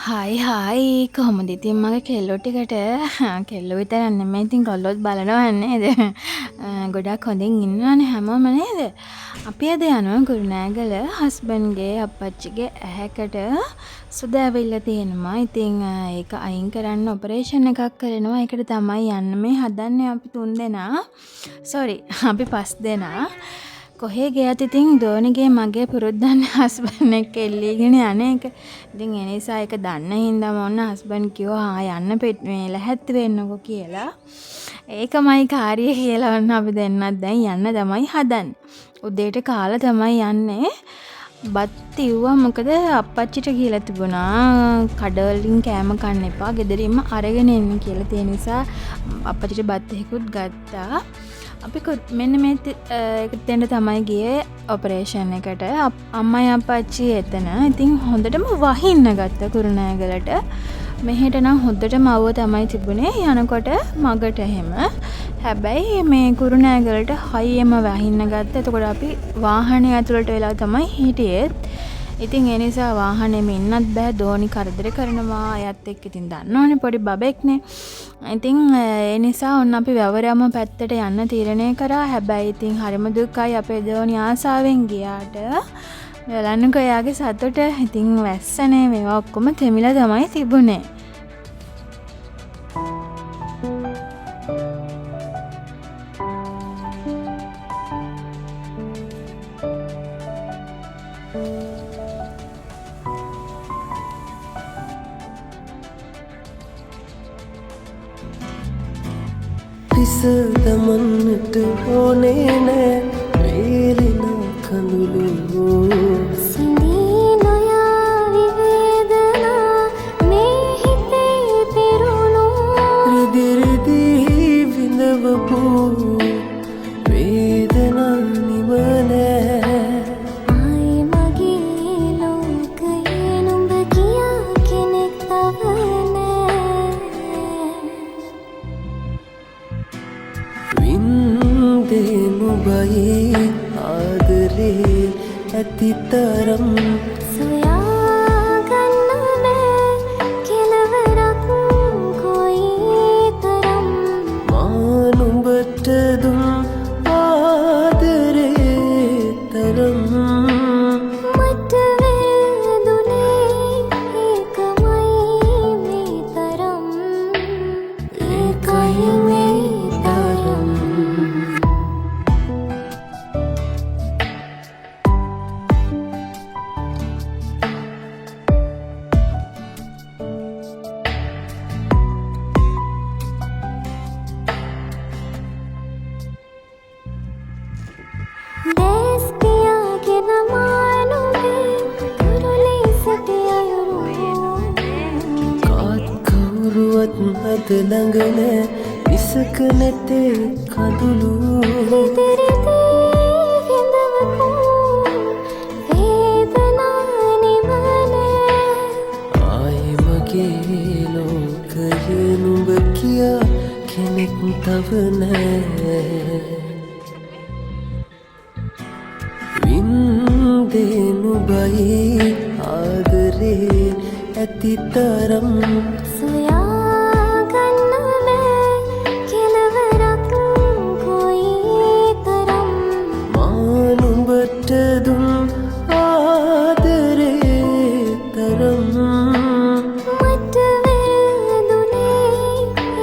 Hi hi කොහොමද ඉතින් මගේ කෙල්ලෝ ටිකට කෙල්ලෝ විතරක් නෙමෙයි ඉතින් කොල්ලොත් බලනවා නේද ගොඩක් හොඳින් ඉන්නවනේ හැමෝම නේද අපි අද යනවා කුරුණෑගල හස්බන්ඩ්ගේ අප්පච්චිගේ ඇහැකට සුද ඇවිල්ලා තියෙනවා ඉතින් ඒක අයින් කරන්න ඔපරේෂන් එකක් කරනවා ඒකට තමයි යන්න මේ හදන්නේ අපි 3 දෙනා අපි 5 දෙනා කොහේ ගියත් ඉතින් දෝනිගේ මගේ පුරුද්දන්නේ හස්බන්ඩ් එක්ක එල්ලීගෙන යන එක. ඉතින් ඒ නිසා ඒක දන්න හින්දාම ඔන්න හස්බන්ඩ් කිව්වා යන්න මේ ලැහැත්ති වෙන්නකෝ කියලා. ඒකමයි කාර්යය කියලා ඔන්න අපි දෙන්නත් දැන් යන්න තමයි හදන්නේ. උදේට කාලා තමයි යන්නේ. බත් ඉව්වා මොකද අප්පච්චිට කියලා තිබුණා කඩවලින් කෑම කන්න එපා ගෙදරින්ම අරගෙන එන්න කියලා. ඒ නිසා අප්පච්චිට බත් එකකුත් ගත්තා. අපි මෙන්න මේ එතෙන්ට තමයි ගියේ ඔපරේෂන් එකට. අම්මයි අප්පච්චි එතන. ඉතින් හොඳටම වහින්න ගත්තා කුරුණෑගලට. මෙහෙට නම් හොඳටම අවුව තමයි තිබුණේ යනකොට මගට එහෙම. හැබැයි මේ කුරුණෑගලට හයියම වහින්න ගත්තා. එතකොට අපි වාහනේ ඇතුළට වෙලා තමයි හිටියේ. ඉතින් ඒ නිසා වාහනේම ඉන්නත් බෑ දෝනි කරදර කරනවා. අයත් එක්ක ඉතින් දන්නවනේ පොඩි බබෙක්නේ. ඉතින් ඒ නිසා ඔන්න අපි වැවරම පැත්තට යන්න තීරණය කරා. හැබැයි ඉතින් හරිම දුකයි අපේ දෝනි ආසාවෙන් ගියාට. බලන්නකෝ එයාගේ සතුට. ඉතින් වැස්සනේ මේවා ඔක්කොම තෙමිලා තමයි තිබුණේ. දමන්නට ඕනේ නෑ වේලෙන කඳුළු සිඳී නොයා විවේදනා මේ හිතේ පිරුණු රිදි රිදි විඳවපු වේදනා නිවනෑ ආයි මගේ ලෝකයේ නුඹ කියා කෙනෙක් තව වින්දේ නුඹයි ආදරේ ඇතිතරම් සොයාගන්න බෑ කෙලවරක් කොයි තරම් මා නුඹට දුන් ආදරේ තරම් මට වැදුනේ ඒකමයි මේ තරම් ඒකයි මේ තරම් දැස් පියාගෙන මානුවේ කුරුලේ සිටි අයුරු කාත් කවුරුවත් හද ළඟ නෑ විසක නැතේ කඳුළු රිදි රිදි විඳවපු වේදනා නිවනෑ ආයි මගේ ලෝකයේ නුඹ කියා කෙනෙක් තව නෑ වින්දේ නුඹයි ආදරේ ඇතිතරම් සොයාගන්න බෑ කෙලවරක් කොයි තරම් මා නුඹට දුන් ආදරේ තරම් මට වැදුනේ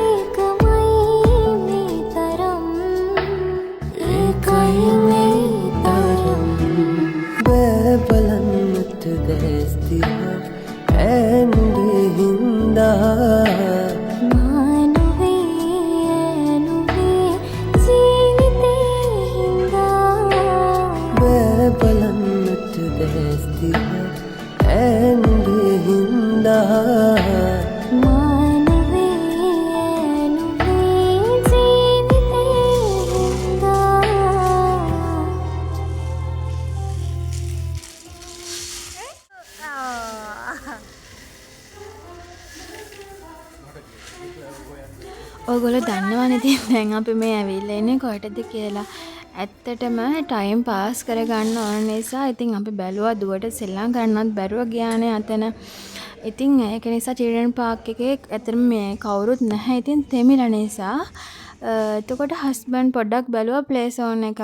ඒකමයි මේ තරම් ඒකයි මේ තරම් බෑ බලන්නට දැස් දිහා ඇන්ගේ හින්දා මානුවේ ජීවිතේ හින්දා බෑ බලන්නට දැස් දිහා ඇන්ගේ හින්දා මානුවේ ජීවිතේ හින්දා ඔයගොල්ලෝ දන්නවනේ ඉතින් දැන් අපි මේ ඇවිල්ලා ඉන්නේ කොහෙටද කියලා. ඇත්තටම ටයිම් පාස් කරගන්න ඕන නිසා ඉතින් අපි බැලුවා දුවට සෙල්ලම් ගන්නවත් බැරුව ගියානේ අතන. ඉතින් ඒක නිසා චිල්ඩ්‍රන් පාක් එකේ ඇත්තටම මේ කවුරුත් නැහැ. ඉතින් තෙමිලා නිසා එතකොට හස්බන්ඩ් පොඩ්ඩක් බැලුවා ප්ලේ සෝන් එකක්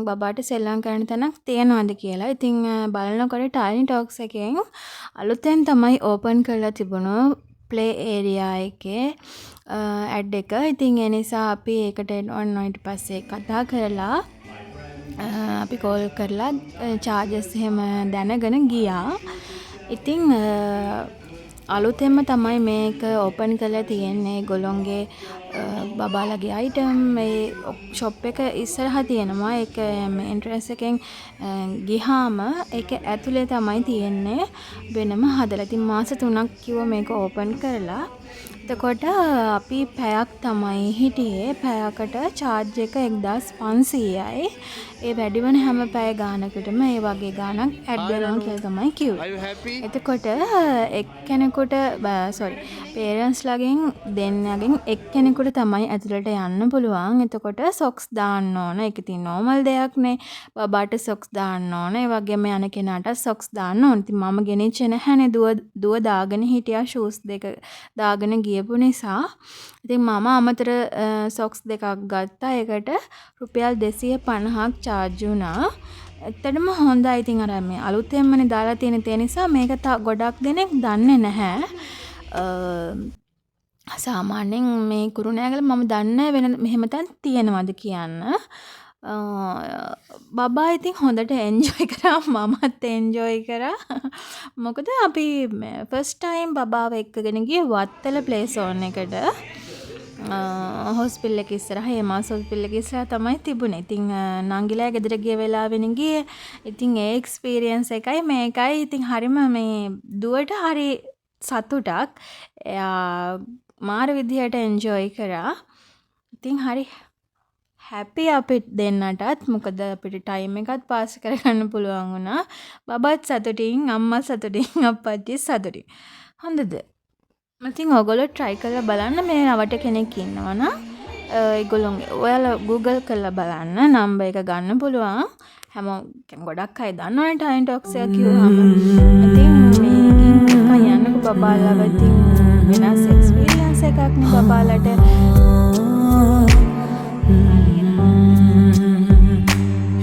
බබාට සෙල්ලම් කරන්න තැනක් තියනවාද කියලා. ඉතින් බලනකොට ටයිනි ටොක්ස් එකෙන් අලුතෙන් තමයි ඕපන් කරලා තිබුණු ප්ලේ ඒරියා එකේ ඇඩ් එක. ඉතින් ඒ නිසා අපි ඒකට ඔන්න ඊට පස්සේ කතා කරලා අපි කෝල් කරලා චාර්ජස් එහෙම දැනගෙන ගියා. ඉතින් අලුතෙන්ම තමයි මේක ඕපන් කරලා තියෙන්නේ. ඒගොල්ලොන්ගේ බබාලගේ අයිටම් මේ ෂොප් එක ඉස්සරහා තියෙනවා. ඒක මේ එන්ට්‍රන්ස් එකෙන් ගිහාම ඒක ඇතුලේ තමයි තියෙන්නේ. වෙනම හදලා. ඉතින් මාස 3ක් කිව්වා මේක ඕපන් කරලා. එතකොට අපි පැයක් තමයි හිටියේ. පැයකට charge එක 1500යි. ඒ වැඩි වෙන හැම පැය ගානකටම ඒ වගේ ගානක් ඇඩ් වෙනවා කියලා තමයි කිව්වේ. එතකොට එක්කෙනෙකුට parents ලාගෙන් දෙන්නගෙන් එක්කෙනෙකුට තමයි ඇතුළට යන්න පුළුවන්. එතකොට socks දාන්න ඕන. ඒක ඉතින් normal දෙයක් නේ. බබාට socks දාන්න ඕන. ඒ වගේම යන කෙනාට socks දාන්න ඕන. ඉතින් මම ගෙනිච්චේ නැහැනේ. දුව දාගෙන හිටියා shoes දෙක දාගෙන ගියපු නිසා. ඉතින් මම අමතර socks දෙකක් ගත්තා. ඒකට රුපියල් 250ක් charge වුණා. ඇත්තටම හොඳයි. ඉතින් අර මේ අලුතෙන්මනේ දාලා තියෙන තේ නිසා මේක ගොඩක් දෙනෙක් දන්නේ නැහැ. සාමාන්‍යයෙන් මේ කුරුණෑගල මම දන්නේ වෙන මෙහෙම තැන් තියෙනවද කියන්න. බබා ඉතින් හොඳට එන්ජොයි කරා. මමත් එන්ජොයි කරා. මොකද අපි ෆස්ට් ටයිම් බබාව එක්කගෙන ගියේ වත්තල ප්ලේ සෝන් එකට. හොස්පිටල් එක ඉස්සරහා හේමාස් හොස්පිටල් එක ඉස්සරහා තමයි තිබුණේ. ඉතින් නංගිලා ගෙදර ගිය වෙලාවෙන ගියේ. ඉතින් ඒ එක්ස්පීරියන්ස් එකයි මේකයි. ඉතින් හරිම මේ දුවට හරි සතුටක්. එයා මාර විදිහට එන්ජොයි කරා. ඉතින් හරි හැපි අපිට දෙන්නටත්. මොකද අපිට ටයිම් එකත් පාස් කරගන්න පුළුවන් වුණා. බබාත් සතුටින්, අම්මා සතුටින්, අප්පච්චි සතුටින්. හොඳද? ඉතින් ඔයගොල්ලෝ try කරලා බලන්න. මේ රවට කෙනෙක් ඉන්නවනම් ඒගොල්ලොන්ගේ ඔයාලා Google කරලා බලන්න. නම්බර් එක ගන්න පුළුවන්. හැමෝම ගොඩක් අය දන්නවනේ ටයිනි ටොක්ස් එක කිව්වම. ඉතින් මේ යන්නකෝ බබාලව. ඉතින් වෙනස් එක්ස්පීරියන්ස් එකක් නේ බබාලට.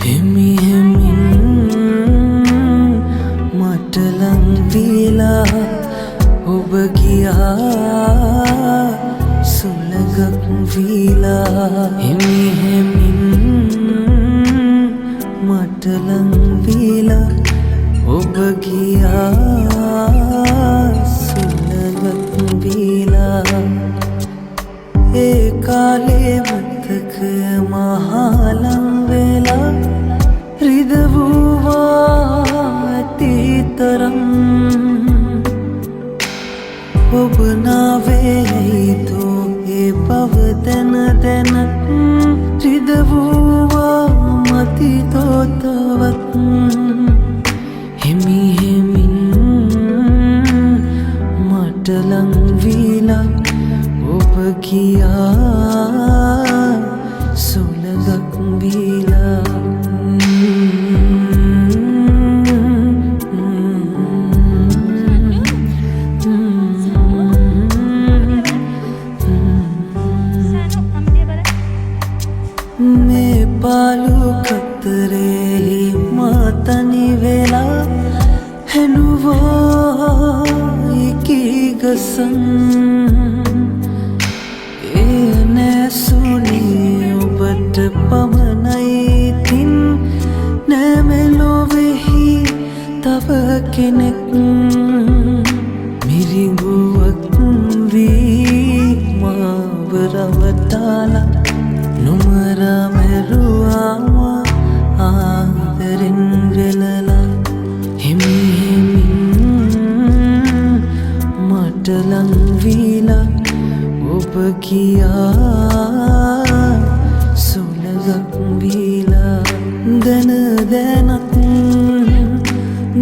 හිමි මට ලං වීලා ඔබ ගියා සුළඟක් වීලා. හිමි මට ලං වීලා ඔබ ගියා සුළඟක් වීලා. ඒ කාලේ මතකය මහලං වෙලා රිදවුවා ඇතිතරම්. ඔබ නාවේතු ඒ බව දැන දැනත් රිදවුවා මති තෝතවත්. හිමින් මට ලං වීලා ඔබ ගියා සුළඟක් වීලා. මේ පාලු කතරේ මාතනි වෙලා හැනුවා එකී ගසන්. ඒ නැසුනේ ඔබට පමණයි. තින් නැමෙලොවෙහි තව කෙනෙක් මිරිඟුවක් වී මාව රවටාලා නුමර මෙරුවාම ආදරෙන් වෙලලා. හිමි මට ලං වීලා ඔබ ගියා සුළඟක් වීලා. දැන දැනත්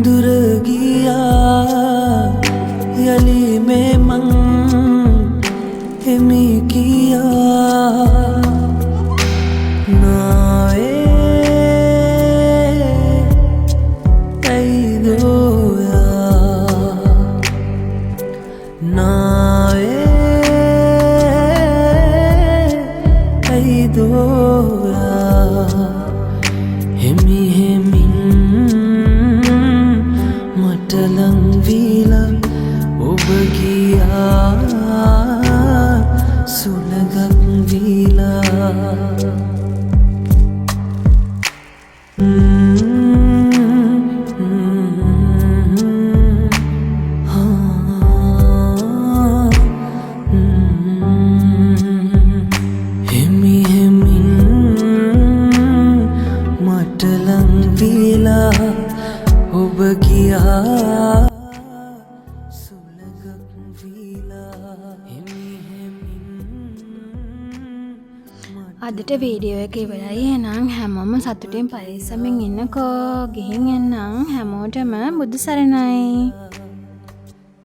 දුර ගියා යලි මේ මං එමි ගියා. නාවේ ඇයිදෝයා හෙමි හෙමින් මට ලංවීලා ඔබ ගියා සුළඟක් වීලා හෙමි හෙමින් මට ලංවීලා ඔබ ගියා සුළඟක් වීලා අදට වීඩියෝ එක ඉවරයි. එහෙනම් හැමෝම සතුටින් පරිස්සමින් ඉන්නකෝ. ගිහින් එන්නම්. හැමෝටම බුදු සරණයි.